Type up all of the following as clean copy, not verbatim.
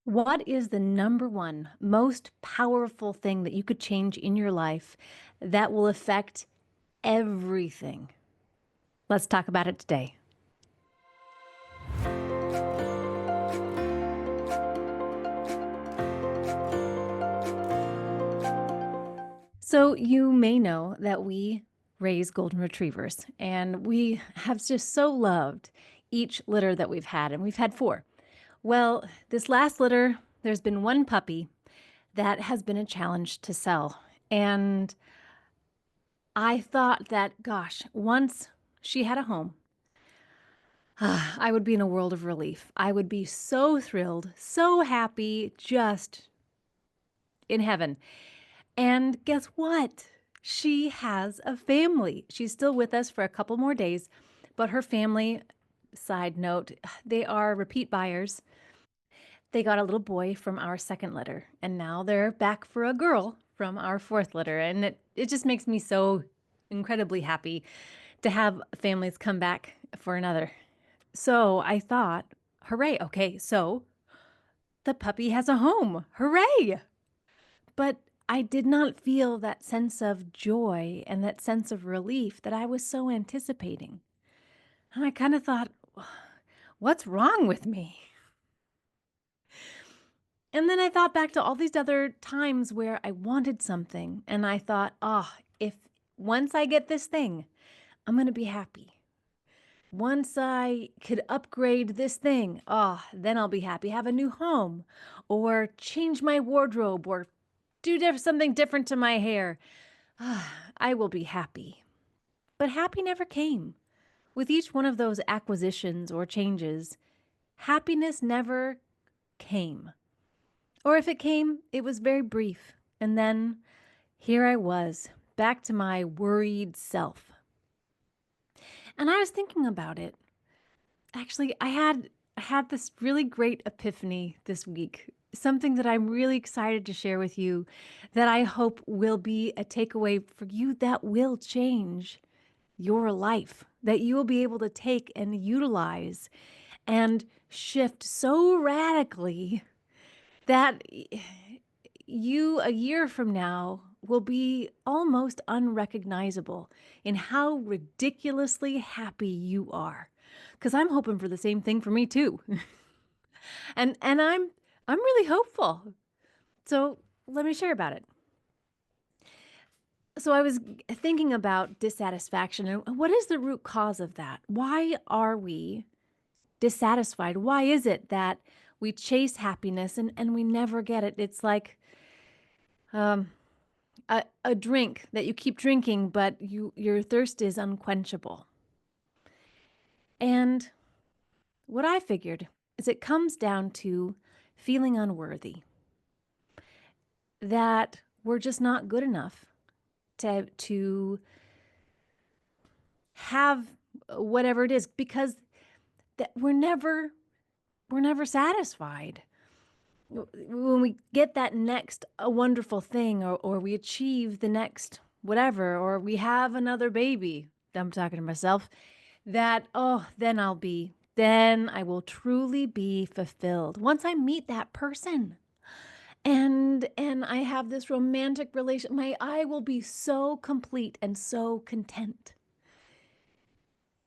What is the number one most powerful thing that you could change in your life that will affect everything? Let's talk about it today. So, you may know that we raise golden retrievers, and we have just so loved each litter that we've had, and we've had four. Well, this last litter, there's been one puppy that has been a challenge to sell. And I thought that, gosh, once she had a home, I would be in a world of relief. I would be so thrilled, so happy, just in heaven. And guess what? She has a family. She's still with us for a couple more days, but her family, side note, they are repeat buyers. They got a little boy from our second litter, and now they're back for a girl from our fourth litter. And it just makes me so incredibly happy to have families come back for another. So I thought, hooray, okay, so the puppy has a home. Hooray! But I did not feel that sense of joy and that sense of relief that I was so anticipating. And I kind of thought, what's wrong with me? And then I thought back to all these other times where I wanted something and I thought, if once I get this thing, I'm going to be happy. Once I could upgrade this thing, then I'll be happy. Have a new home or change my wardrobe or do something different to my hair. I will be happy. But happy never came. With each one of those acquisitions or changes, happiness never came. Or if it came, it was very brief. And then here I was, back to my worried self. And I was thinking about it. Actually, I had this really great epiphany this week. Something that I'm really excited to share with you that I hope will be a takeaway for you that will change your life, that you will be able to take and utilize and shift so radically that you a year from now will be almost unrecognizable in how ridiculously happy you are. Because I'm hoping for the same thing for me too. And I'm really hopeful. So let me share about it. So I was thinking about dissatisfaction and what is the root cause of that? Why are we dissatisfied? Why is it that we chase happiness and we never get it? It's like um, a drink that you keep drinking, but your thirst is unquenchable. And what I figured is it comes down to feeling unworthy, that we're just not good enough to have whatever it is, because that we're never satisfied. When we get that next a wonderful thing, or we achieve the next whatever, or we have another baby, I'm talking to myself, that, then I will truly be fulfilled. Once I meet that person and I have this romantic relation, I will be so complete and so content.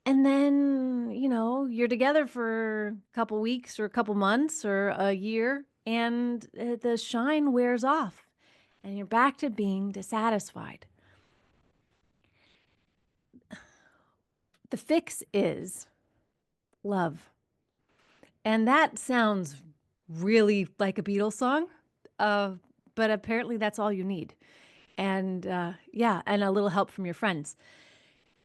And then, you're together for a couple weeks or a couple months or a year, and the shine wears off, and you're back to being dissatisfied. The fix is love. And that sounds really like a Beatles song, uh, but apparently that's all you need. And yeah, and a little help from your friends.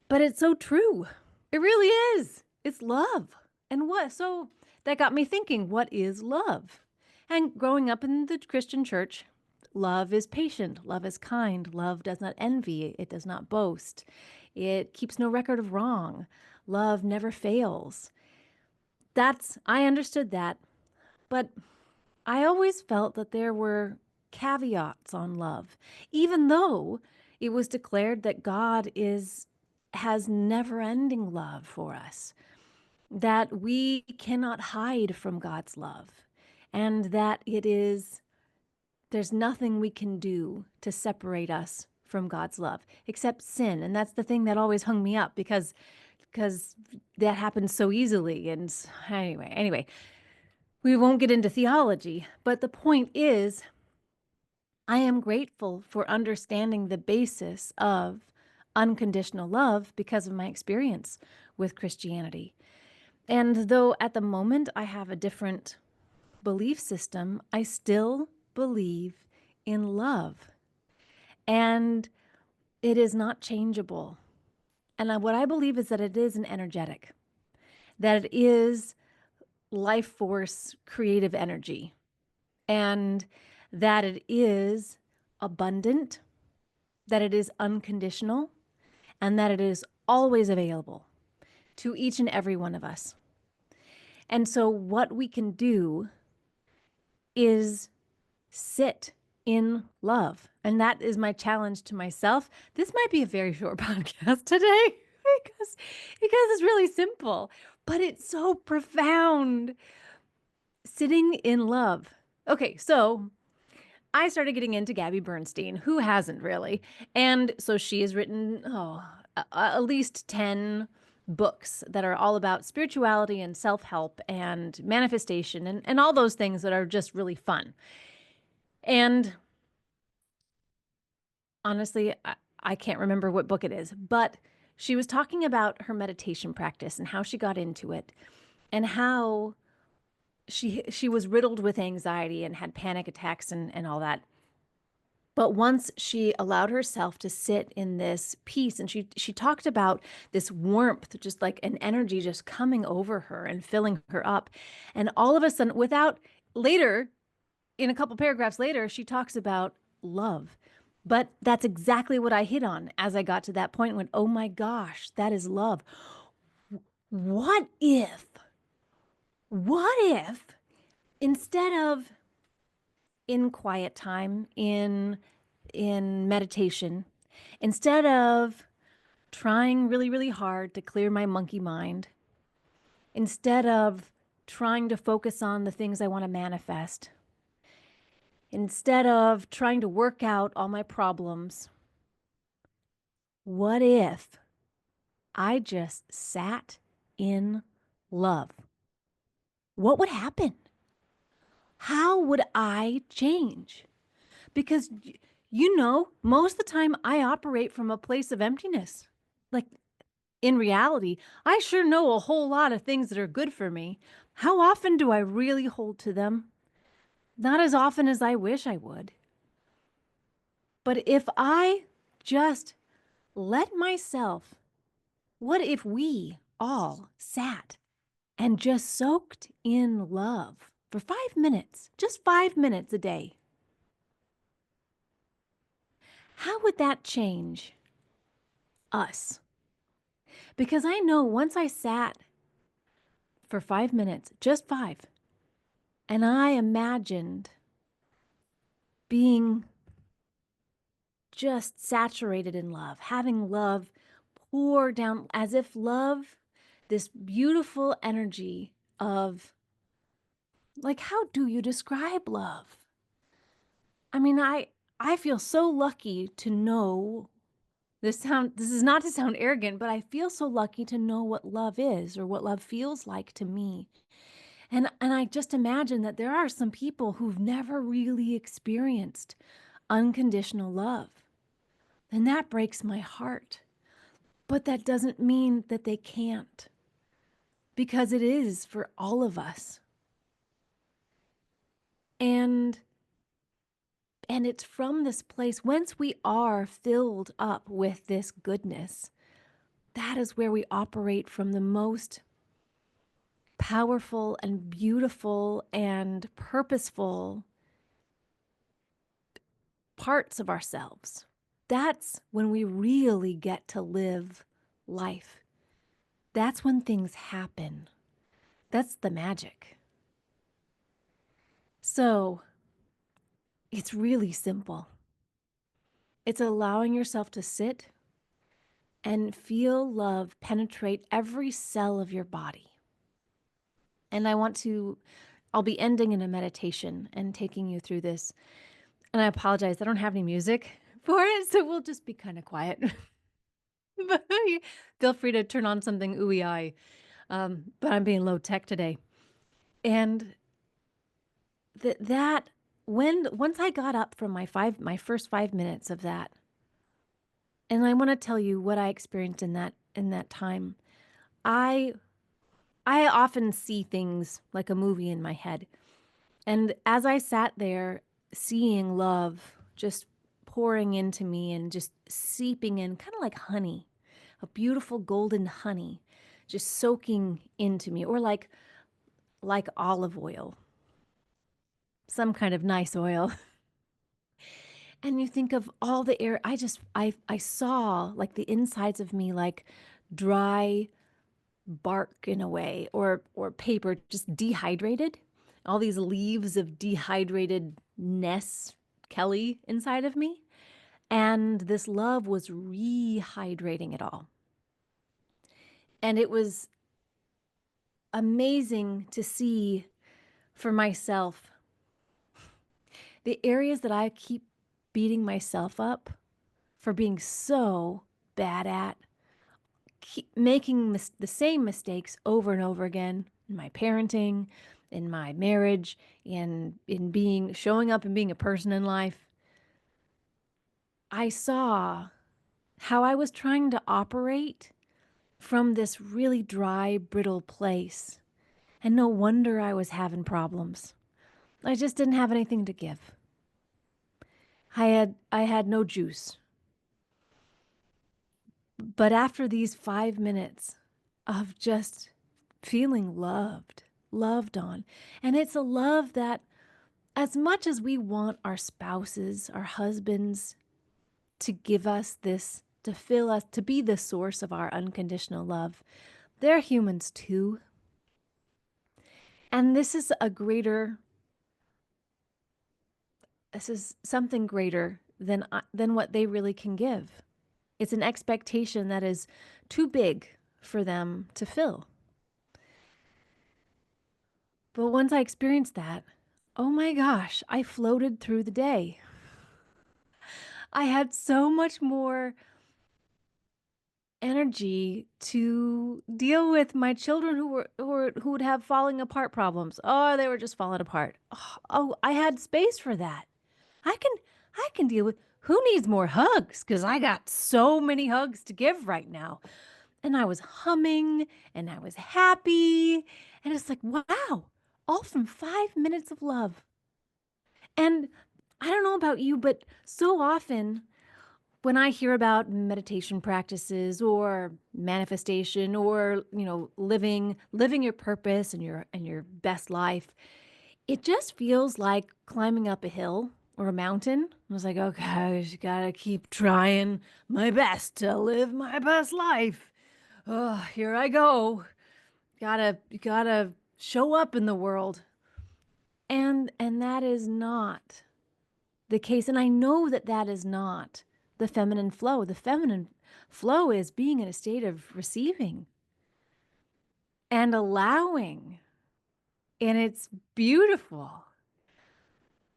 But it's so true. It really is. It's love. And what? So that got me thinking, what is love? And growing up in the Christian church, love is patient, love is kind, love does not envy, it does not boast, it keeps no record of wrong, love never fails. I understood that, but I always felt that there were caveats on love, even though it was declared that has never-ending love for us, that we cannot hide from God's love, and that there's nothing we can do to separate us from God's love except sin. And that's the thing that always hung me up because that happens so easily. And anyway, we won't get into theology, but the point is, I am grateful for understanding the basis of unconditional love because of my experience with Christianity. And though at the moment I have a different belief system, I still believe in love. And it is not changeable. And what I believe is that it is an energetic, that it is life force, creative energy, and that it is abundant, that it is unconditional, and that it is always available to each and every one of us. And so, what we can do is sit in love. And that is my challenge to myself. This might be a very short podcast today because it's really simple, but it's so profound. Sitting in love. Okay, so I started getting into Gabby Bernstein. Who hasn't really? And so she has written, at least 10 books that are all about spirituality and self-help and manifestation and all those things that are just really fun. And honestly, I can't remember what book it is, but she was talking about her meditation practice and how she got into it and how she was riddled with anxiety and had panic attacks and all that. But once she allowed herself to sit in this peace, and she talked about this warmth, just like an energy just coming over her and filling her up. And all of a sudden, without later, in a couple paragraphs later, she talks about love. But that's exactly what I hit on as I got to that point and went, oh my gosh, that is love. What if, what if instead of in quiet time, in meditation, instead of trying really, really hard to clear my monkey mind, instead of trying to focus on the things I want to manifest, instead of trying to work out all my problems, what if I just sat in love? What would happen? How would I change? Because, most of the time I operate from a place of emptiness. Like, in reality, I sure know a whole lot of things that are good for me. How often do I really hold to them? Not as often as I wish I would. But if I just let myself, what if we all sat and just soaked in love for 5 minutes, just 5 minutes a day? How would that change us? Because I know once I sat for 5 minutes, just five, and I imagined being just saturated in love, having love pour down as if love, this beautiful energy of, like, how do you describe love? I mean, I feel so lucky to know this is not to sound arrogant, but I feel so lucky to know what love is or what love feels like to me. And I just imagine that there are some people who've never really experienced unconditional love. And that breaks my heart. But that doesn't mean that they can't, because it is for all of us. And it's from this place, once we are filled up with this goodness, that is where we operate from the most powerful and beautiful and purposeful parts of ourselves. That's when we really get to live life. That's when things happen. That's the magic. So it's really simple. It's allowing yourself to sit and feel love penetrate every cell of your body. And I want to I'll be ending in a meditation and taking you through this. And I apologize, I don't have any music for it, so we'll just be kind of quiet. But feel free to turn on something ooey eye. But I'm being low tech today. And that when once I got up from my first 5 minutes of that, and I want to tell you what I experienced in that time. I I often see things like a movie in my head. And as I sat there seeing love just pouring into me and just seeping in, kind of like honey, a beautiful golden honey, just soaking into me, or like olive oil, some kind of nice oil. And you think of all the air. I saw like the insides of me like dry bark in a way, or paper just dehydrated, all these leaves of dehydrated Ness Kelly inside of me, and this love was rehydrating it all. And it was amazing to see for myself the areas that I keep beating myself up for being so bad at, keep making the same mistakes over and over again in my parenting, in my marriage, in being showing up and being a person in life. I saw how I was trying to operate from this really dry, brittle place. And no wonder I was having problems. I just didn't have anything to give. I had no juice. But after these 5 minutes of just feeling loved on, and it's a love that, as much as we want our spouses, our husbands, to give us this, to fill us, to be the source of our unconditional love, they're humans too. And this is something greater than what they really can give. It's an expectation that is too big for them to fill. But once I experienced that, oh my gosh, I floated through the day. I had so much more energy to deal with my children who would have falling apart problems. Oh, they were just falling apart. Oh, I had space for that. I can I can deal with who needs more hugs, cuz I got so many hugs to give right now. And I was humming and I was happy, and it's like, wow, all from 5 minutes of love. And I don't know about you, but so often when I hear about meditation practices or manifestation, or, living your purpose and your best life, it just feels like climbing up a hill or a mountain. I was like, okay, I just gotta keep trying my best to live my best life. Oh, here I go. Gotta show up in the world. And that is not the case. And I know that that is not the feminine flow. The feminine flow is being in a state of receiving and allowing. And it's beautiful.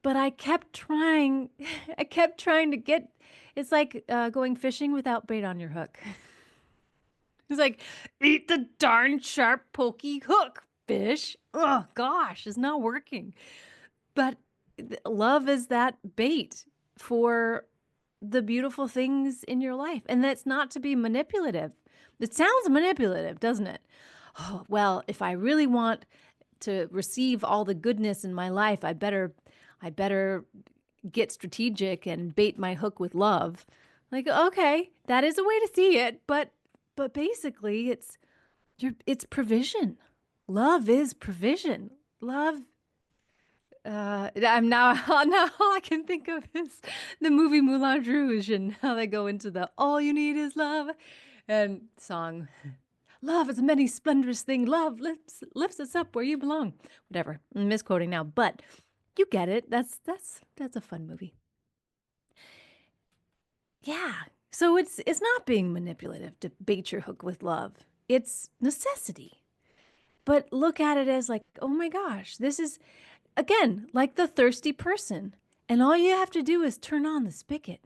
But I kept trying, I kept trying to get, it's like going fishing without bait on your hook. It's like, eat the darn sharp, pokey hook, fish. Oh, gosh, it's not working. But love is that bait for the beautiful things in your life. And that's not to be manipulative. It sounds manipulative, doesn't it? Oh, well, if I really want to receive all the goodness in my life, I better get strategic and bait my hook with love. Like, okay, that is a way to see it, but basically it's provision. Love is provision. Love I'm now now all I can think of is the movie Moulin Rouge, and how they go into the "All you need is love" and song. Love is a many splendorous thing. Love lifts us up where you belong. Whatever. I'm misquoting now, but you get it. That's a fun movie. Yeah. So it's not being manipulative to bait your hook with love. It's necessity. But look at it as like, oh my gosh, this is, again, like the thirsty person. And all you have to do is turn on the spigot,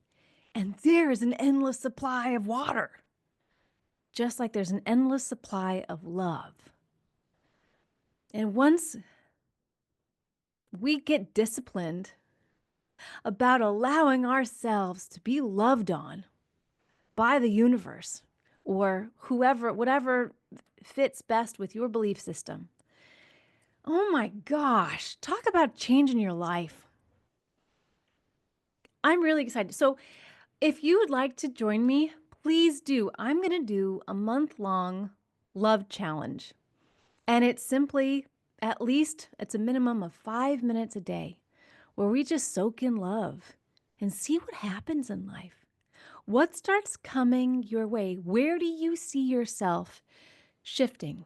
and there is an endless supply of water, just like there's an endless supply of love. And once we get disciplined about allowing ourselves to be loved on by the universe or whoever, whatever fits best with your belief system. Oh my gosh, talk about changing your life. I'm really excited. So, if you would like to join me, please do. I'm going to do a month-long love challenge. And it's simply, at least, it's a minimum of 5 minutes a day where we just soak in love and see what happens in life. What starts coming your way? Where do you see yourself shifting?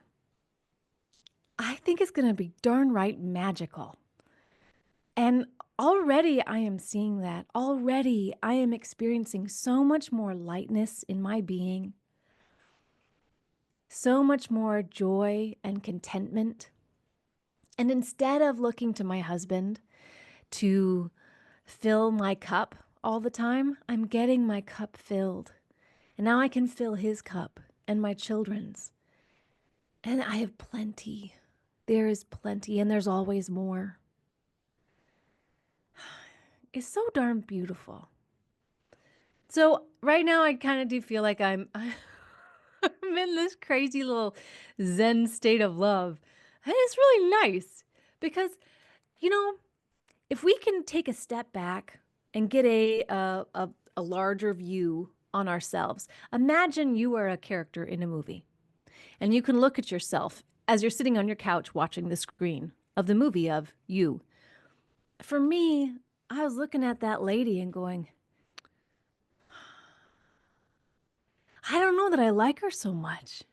I think it's going to be darn right magical. And already I am seeing that. Already I am experiencing so much more lightness in my being, so much more joy and contentment. And instead of looking to my husband to fill my cup all the time, I'm getting my cup filled. And now I can fill his cup and my children's. And I have plenty. There is plenty, and there's always more. It's so darn beautiful. So right now I kind of do feel like I'm I'm in this crazy little zen state of love. And it's really nice because, you know, if we can take a step back and get a larger view on ourselves. Imagine you are a character in a movie and you can look at yourself as you're sitting on your couch watching the screen of the movie of you. For me, I was looking at that lady and going, I don't know that I like her so much.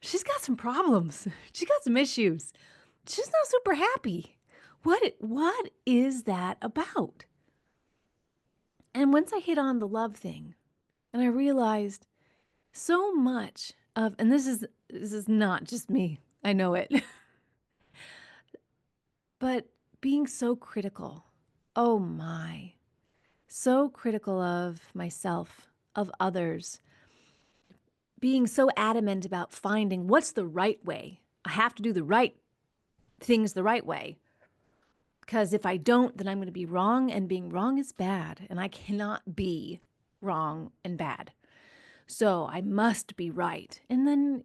She's got some problems. She's got some issues. She's not super happy. What is that about? And once I hit on the love thing, and I realized so much of, and this is not just me. I know it. But being so critical. Oh my. So critical of myself, of others, being so adamant about finding what's the right way. I have to do the right things the right way. Because if I don't, then I'm going to be wrong, and being wrong is bad, and I cannot be wrong and bad. So I must be right. And then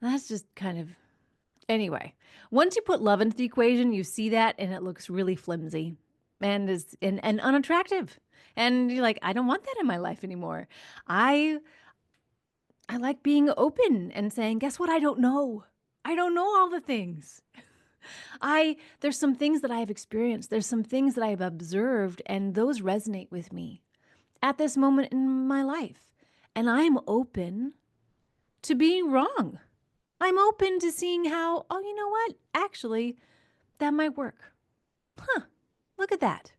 that's just kind of, anyway. Once you put love into the equation, you see that, and it looks really flimsy and and unattractive. And you're like, I don't want that in my life anymore. I I like being open and saying, guess what? I don't know. I don't know all the things. There's some things that I have experienced. There's some things that I have observed, and those resonate with me at this moment in my life. And I'm open to being wrong. I'm open to seeing how, oh, you know what? Actually, that might work. Huh, look at that.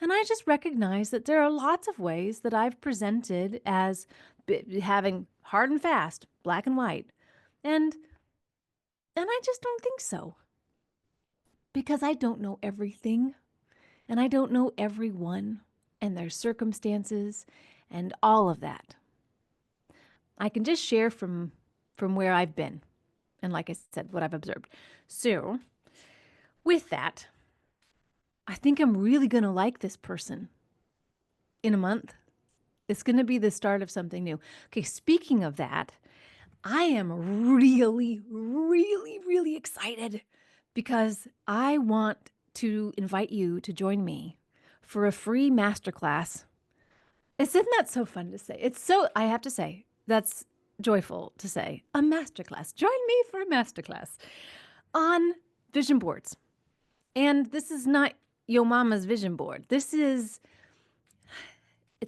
And I just recognize that there are lots of ways that I've presented as having hard and fast, black and white. And I just don't think so. Because I don't know everything, and I don't know everyone and their circumstances and all of that. I can just share from where I've been and, like I said, what I've observed. So, with that, I think I'm really going to like this person in a month. It's going to be the start of something new. Okay, speaking of that, I am really, really, really excited because I want to invite you to join me for a free masterclass. Isn't that so fun to say? It's so, I have to say, that's joyful to say. A masterclass. Join me for a masterclass on vision boards. And this is not Yo Mama's vision board. It's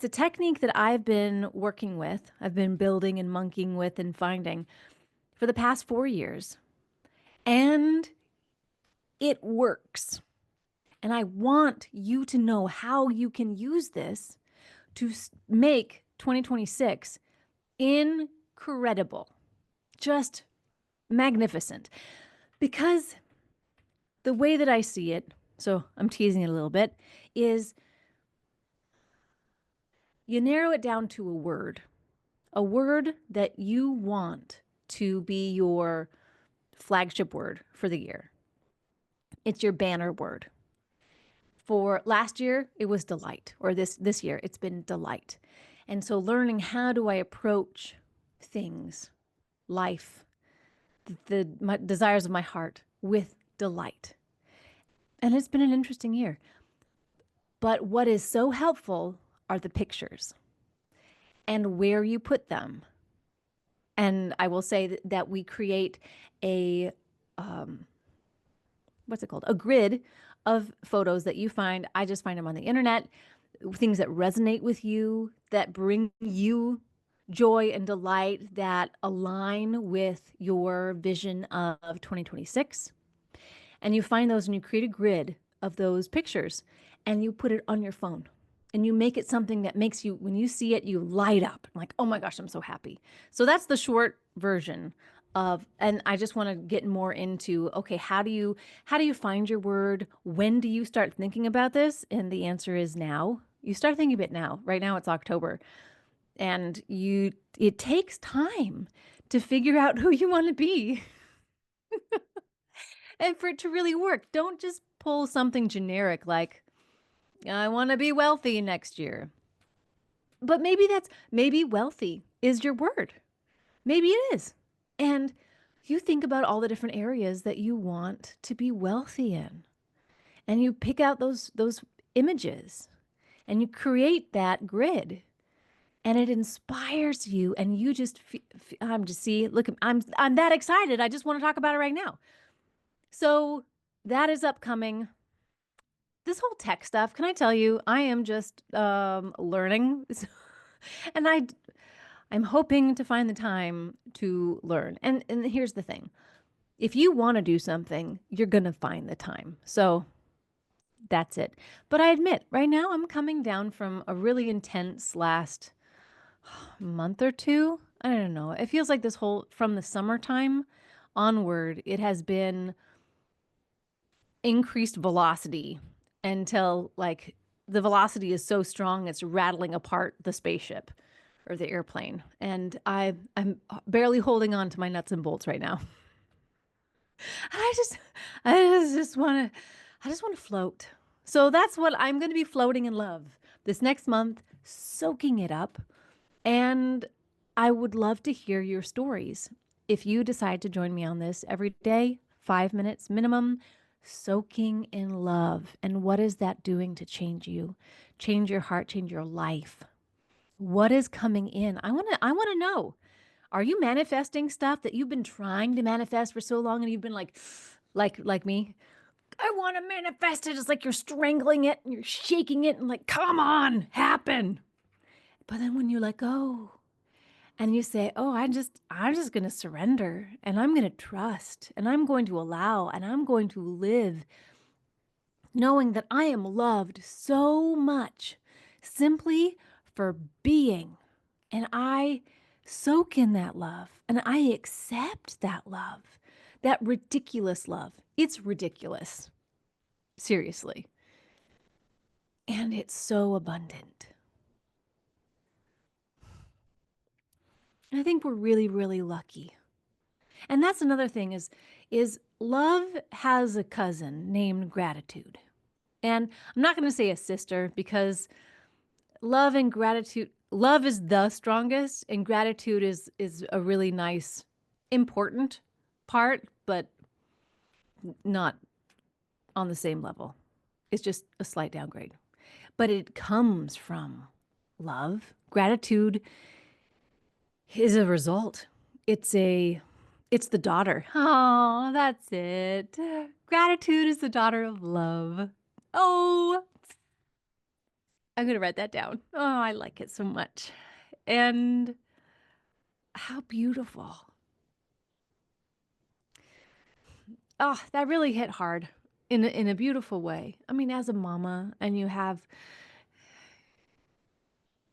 a technique that I've been working with. I've been building and monkeying with and finding for the past 4 years. And it works. And I want you to know how you can use this to make 2026 incredible. Just magnificent. Because the way that I see it, so I'm teasing it a little bit, is you narrow it down to a word that you want to be your flagship word for the year. It's your banner word. For last year, it was delight, or this year, it's been delight. And so learning how do I approach things, life, my desires of my heart with delight. And it's been an interesting year. But what is so helpful are the pictures and where you put them. And I will say that we create a what's it called? A grid of photos that you find. I just find them on the internet, things that resonate with you, that bring you joy and delight, that align with your vision of 2026. And you find those and you create a grid of those pictures and you put it on your phone and you make it something that makes you, when you see it, you light up like, oh my gosh, I'm so happy. So that's the short version of, and I just want to get more into, okay, how do you find your word? When do you start thinking about this? And the answer is now. You start thinking of it now. Right now it's October, and it takes time to figure out who you want to be and for it to really work. Don't just pull something generic like, I want to be wealthy next year. But maybe wealthy is your word. Maybe it is. And you think about all the different areas that you want to be wealthy in. And you pick out those images and you create that grid, and it inspires you, and you just I'm just see look, I'm that excited. I just want to talk about it right now. So that is upcoming. This whole tech stuff, can I tell you, I am just learning. And I'm hoping to find the time to learn. And here's the thing. If you want to do something, you're going to find the time. So that's it. But I admit, right now I'm coming down from a really intense last month or two. I don't know. It feels like this whole, from the summertime onward, it has been increased velocity until like the velocity is so strong it's rattling apart the spaceship or the airplane. And I'm barely holding on to my nuts and bolts right now. I just I just want to float. So that's what I'm going to be, floating in love this next month, soaking it up. And I would love to hear your stories. If you decide to join me on this every day, 5 minutes minimum, soaking in love. And what is that doing to change you, change your heart, change your life? What is coming in? I want to know. Are you manifesting stuff that you've been trying to manifest for so long and you've been like me? I want to manifest it. It's like you're strangling it and you're shaking it and like, come on, happen. But then when you let go and you say, oh, I'm just going to surrender, and I'm going to trust, and I'm going to allow, and I'm going to live knowing that I am loved so much simply for being. And I soak in that love and I accept that love, that ridiculous love. It's ridiculous, seriously. And it's so abundant. And I think we're really, really lucky. And that's another thing is love has a cousin named gratitude. And I'm not going to say a sister, because love and gratitude, love is the strongest and gratitude is a really nice, important part, but not on the same level. It's just a slight downgrade. But it comes from love. Gratitude is a result. It's the daughter. Oh, that's it. Gratitude is the daughter of love. Oh, I'm going to write that down. Oh, I like it so much. And how beautiful. Oh, that really hit hard in a beautiful way. I mean, as a mama, and you have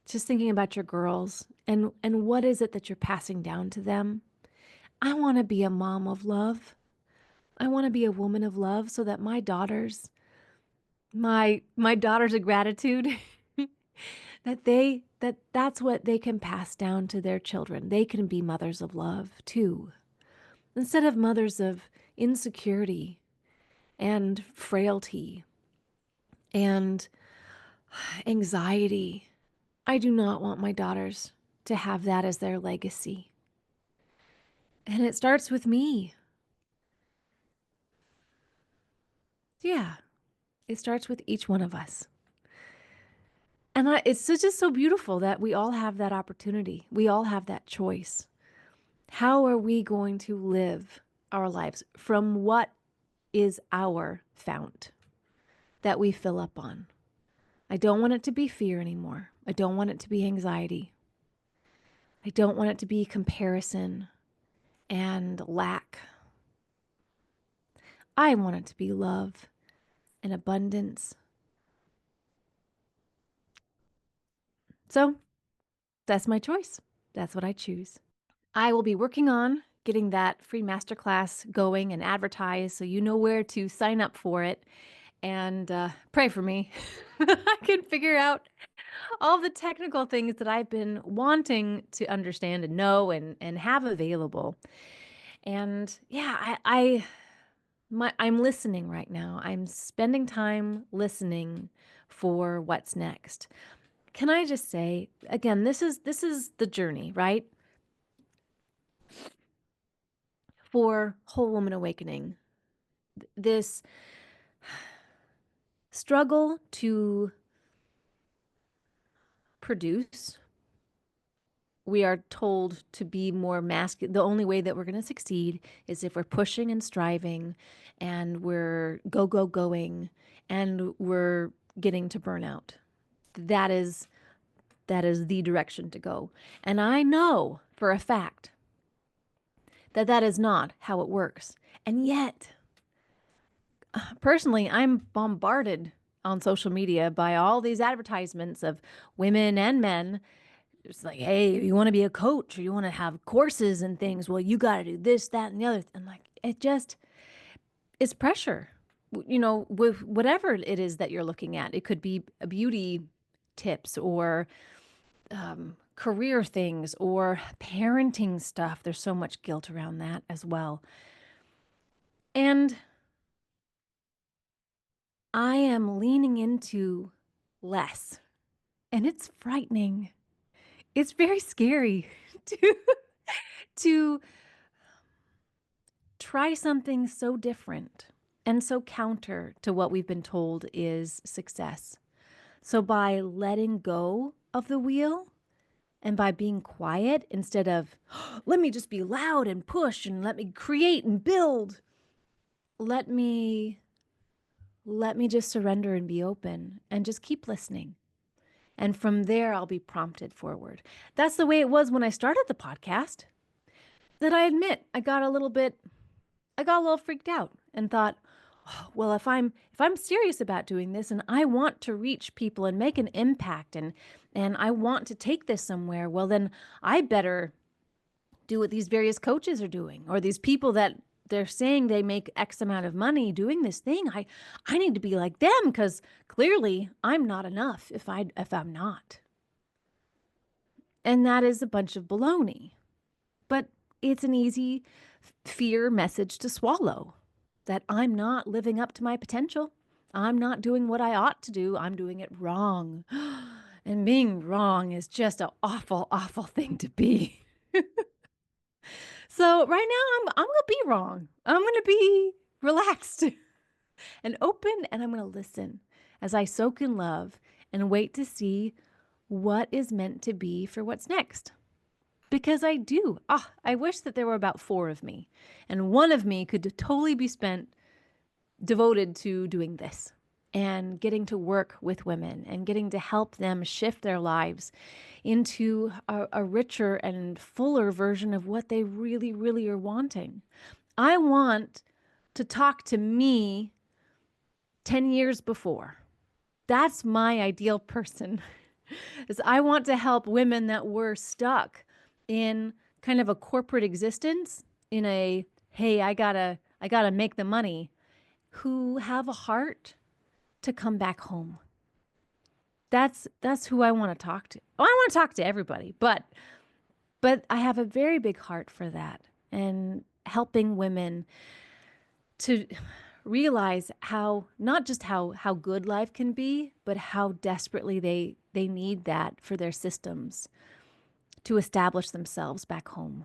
just thinking about your girls and what is it that you're passing down to them? I want to be a mom of love. I want to be a woman of love so that my daughters of gratitude that's what they can pass down to their children. They can be mothers of love too, instead of mothers of insecurity and frailty and anxiety. I do not want my daughters to have that as their legacy. And it starts with me. Yeah, it starts with each one of us. And just so beautiful that we all have that opportunity. We all have that choice. How are we going to live our lives? From what is our fount that we fill up on? I don't want it to be fear anymore. I don't want it to be anxiety. I don't want it to be comparison and lack. I want it to be love and abundance. So that's my choice. That's what I choose. I will be working on getting that free masterclass going and advertised so you know where to sign up for it. And pray for me. I can figure out all the technical things that I've been wanting to understand and know and have available. And yeah, I'm listening right now. I'm spending time listening for what's next. Can I just say again, this is the journey, right? For Whole Woman Awakening. This struggle to produce. We are told to be more masculine. The only way that we're going to succeed is if we're pushing and striving and we're going and we're getting to burnout. That is the direction to go. And I know for a fact that that is not how it works. And yet, personally, I'm bombarded on social media by all these advertisements of women and men. It's like, hey, you want to be a coach or you want to have courses and things. Well, you got to do this, that, and the other. And like, it just is pressure, with whatever it is that you're looking at. It could be beauty tips or career things or parenting stuff. There's so much guilt around that as well. And I am leaning into less, and it's frightening. It's very scary to to try something so different and so counter to what we've been told is success. So by letting go of the wheel and by being quiet instead of let me just be loud and push and let me create and build, let me just surrender and be open and just keep listening. And from there, I'll be prompted forward. That's the way it was when I started the podcast. That I admit, I got a little freaked out and thought, oh, well, if I'm serious about doing this and I want to reach people and make an impact and I want to take this somewhere, well, then I better do what these various coaches are doing or these people that they're saying they make X amount of money doing this thing. I need to be like them because clearly I'm not enough if I'm not. And that is a bunch of baloney. But it's an easy fear message to swallow that I'm not living up to my potential. I'm not doing what I ought to do. I'm doing it wrong. And being wrong is just an awful, awful thing to be. So right now I'm going to be wrong. I'm going to be relaxed and open, and I'm going to listen as I soak in love and wait to see what is meant to be for what's next. Because I do. I wish that there were about 4 of me, and one of me could totally be devoted to doing this and getting to work with women and getting to help them shift their lives into a richer and fuller version of what they really, really are wanting. I want to talk to me 10 years before. That's my ideal person. Is I want to help women that were stuck in kind of a corporate existence in a, hey, I gotta make the money, who have a heart to come back home. That's who I want to talk to. Oh, I want to talk to everybody, but I have a very big heart for that, and helping women to realize how, not just how good life can be, but how desperately they need that for their systems to establish themselves back home.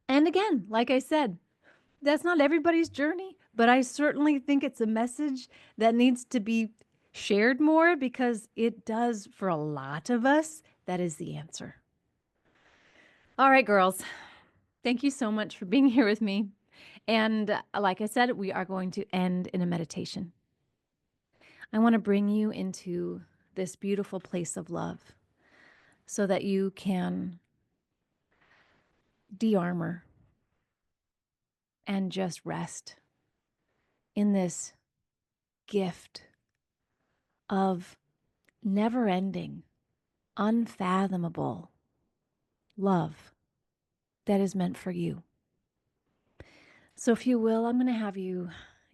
And again, like I said, that's not everybody's journey, but I certainly think it's a message that needs to be shared more, because it does for a lot of us. That is the answer. All right, girls. Thank you so much for being here with me. And like I said, we are going to end in a meditation. I want to bring you into this beautiful place of love so that you can de armor and just rest in this gift of never ending, unfathomable love that is meant for you. So if you will, I'm going to have you,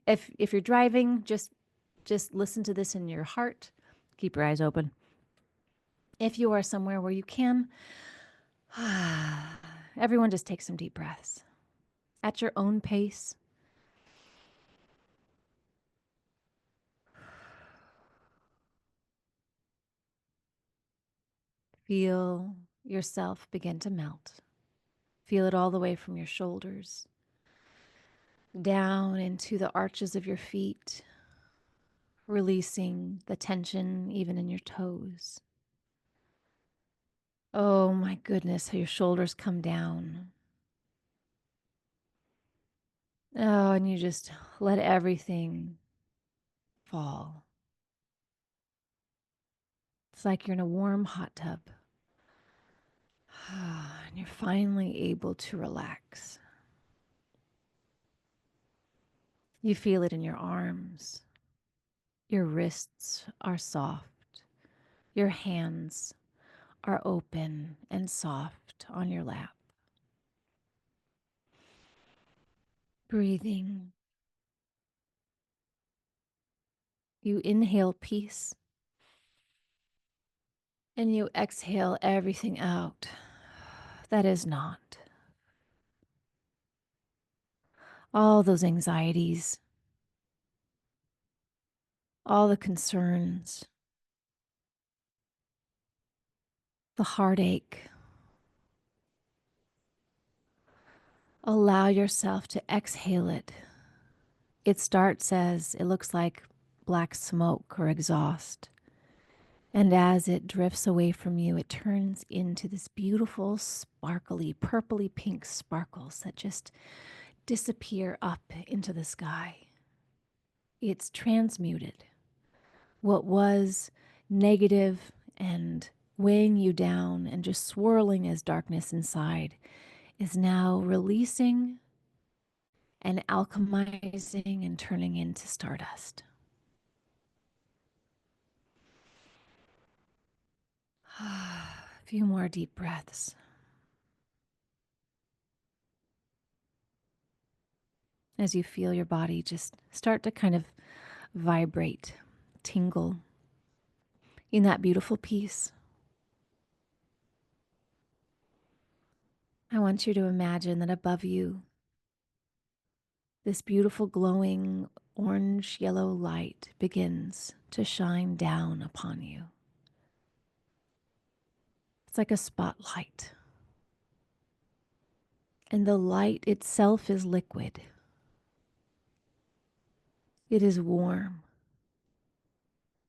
if you're driving, just listen to this in your heart. Keep your eyes open. If you are somewhere where you can, everyone just take some deep breaths at your own pace. Feel yourself begin to melt. Feel it all the way from your shoulders down into the arches of your feet, releasing the tension even in your toes. Oh my goodness, how your shoulders come down. Oh, and you just let everything fall. It's like you're in a warm hot tub. And you're finally able to relax. You feel it in your arms. Your wrists are soft. Your hands are open and soft on your lap. Breathing. You inhale peace and you exhale everything out that is not. All those anxieties, all the concerns, the heartache. Allow yourself to exhale it. It starts as it looks like black smoke or exhaust. And as it drifts away from you, it turns into this beautiful, sparkly, purpley pink sparkles that just disappear up into the sky. It's transmuted. What was negative and weighing you down and just swirling as darkness inside is now releasing and alchemizing and turning into stardust. A few more deep breaths. As you feel your body just start to kind of vibrate, tingle in that beautiful peace. I want you to imagine that above you, this beautiful glowing orange yellow light begins to shine down upon you. It's like a spotlight. And the light itself is liquid. It is warm.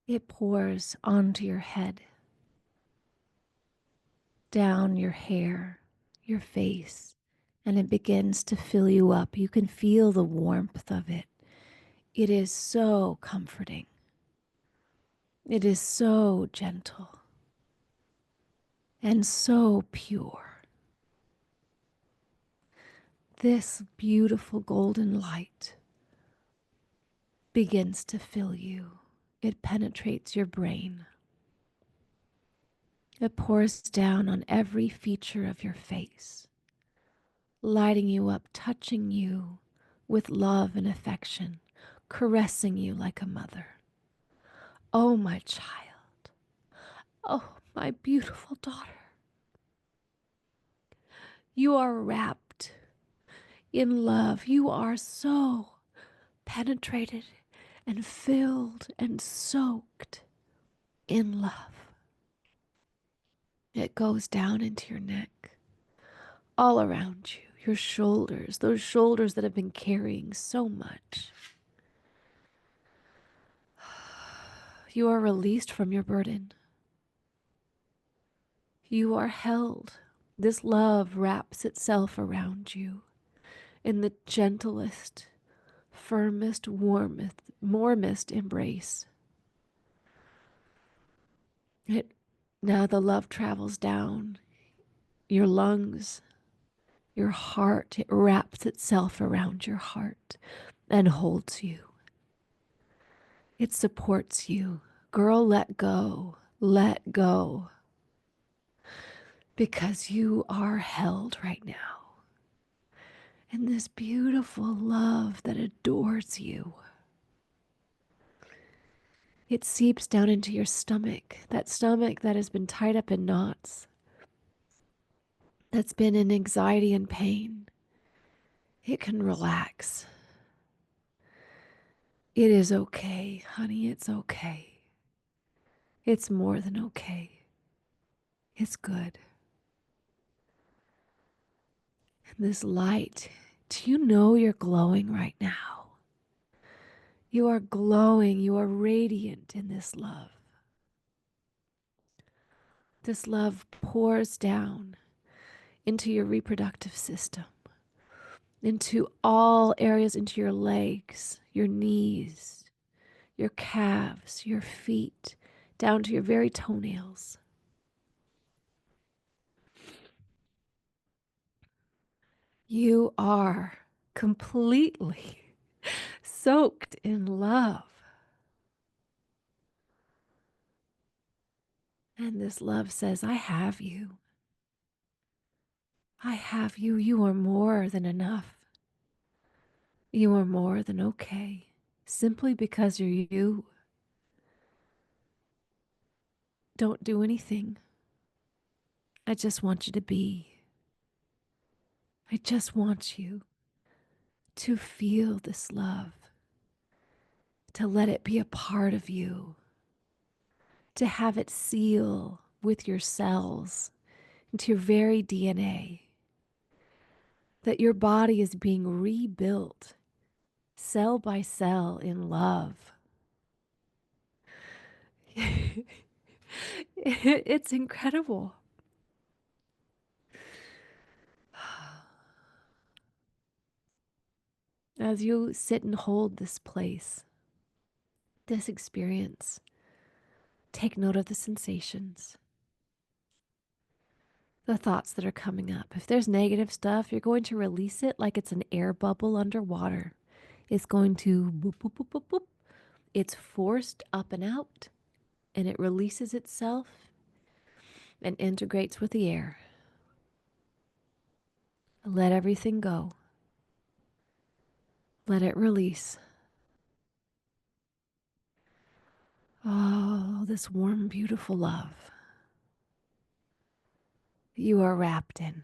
It pours onto your head, down your hair, your face, and it begins to fill you up. You can feel the warmth of it. It is so comforting. It is so gentle and so pure. This beautiful golden light begins to fill you. It penetrates your brain. It pours down on every feature of your face. lighting you up, touching you with love and affection, caressing you like a mother. Oh, my child. Oh, my beautiful daughter. You are wrapped in love. You are so penetrated and filled and soaked in love. It goes down into your neck, all around you, your shoulders, those shoulders that have been carrying so much. You are released from your burden. You are held. This love wraps itself around you in the gentlest, firmest, warmest embrace. Now the love travels down your lungs, your heart. It wraps itself around your heart and holds you. It supports you. Girl, let go. Let go. Because you are held right now in this beautiful love that adores you. It seeps down into your stomach that has been tied up in knots, that's been in anxiety and pain. It can relax. It is okay, honey. It's okay. It's more than okay. It's good. And this light, do you know you're glowing right now? You are glowing. You are radiant in this love. This love pours down into your reproductive system, into all areas, into your legs, your knees, your calves, your feet, down to your very toenails. You are completely soaked in love. And this love says, I have you. I have you. You are more than enough. You are more than okay. Simply because you're you. Don't do anything. I just want you to be. I just want you to feel this love, to let it be a part of you, to have it seal with your cells into your very DNA, that your body is being rebuilt cell by cell in love. It's incredible. As you sit and hold this place, this experience, take note of the sensations, the thoughts that are coming up. If there's negative stuff, you're going to release it like it's an air bubble underwater. It's going to boop, boop, boop, boop, boop. It's forced up and out, and it releases itself and integrates with the air. Let everything go. Let it release. Oh, this warm, beautiful love you are wrapped in.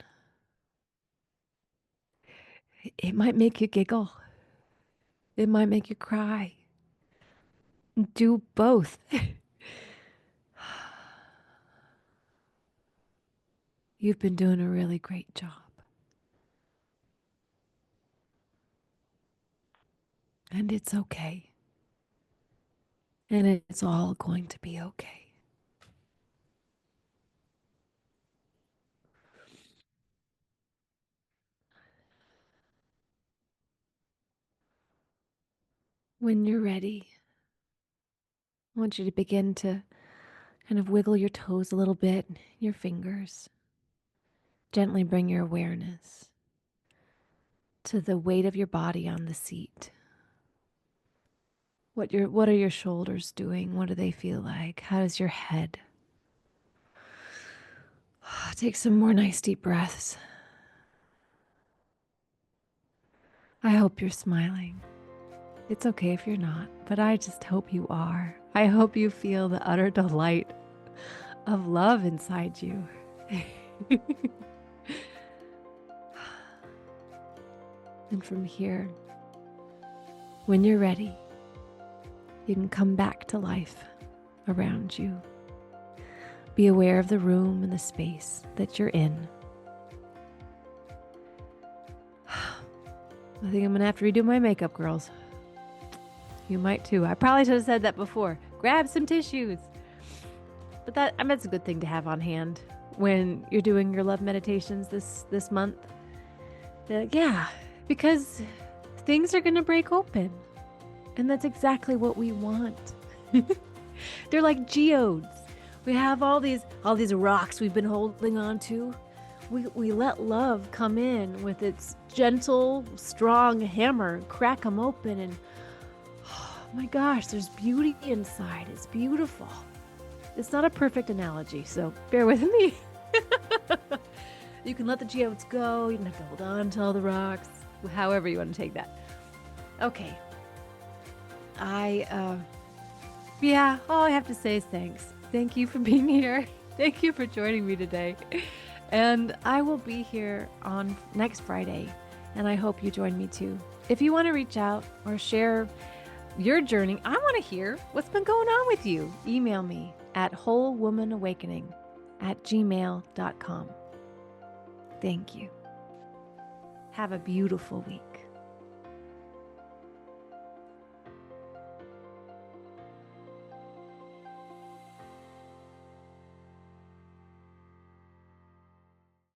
It might make you giggle. It might make you cry. Do both. You've been doing a really great job. And it's okay. And it's all going to be okay. When you're ready, I want you to begin to kind of wiggle your toes a little bit, your fingers. Gently bring your awareness to the weight of your body on the seat. What are your shoulders doing? What do they feel like? How does your head? Take some more nice deep breaths. I hope you're smiling. It's okay if you're not, but I just hope you are. I hope you feel the utter delight of love inside you. And from here, when you're ready, you can come back to life around you. Be aware of the room and the space that you're in. I think I'm going to have to redo my makeup, girls. You might too. I probably should have said that before. Grab some tissues. But that's a good thing to have on hand when you're doing your love meditations this month. Yeah, because things are going to break open. And that's exactly what we want. They're like geodes. We have all these rocks we've been holding on to. We let love come in with its gentle, strong hammer, crack them open, and oh my gosh, there's beauty inside. It's beautiful. It's not a perfect analogy, so bear with me. You can let the geodes go. You don't have to hold on to all the rocks. However you want to take that. Okay. All I have to say is thanks. Thank you for being here. Thank you for joining me today. And I will be here on next Friday, and I hope you join me too. If you want to reach out or share your journey, I want to hear what's been going on with you. Email me at wholewomanawakening@gmail.com. Thank you. Have a beautiful week.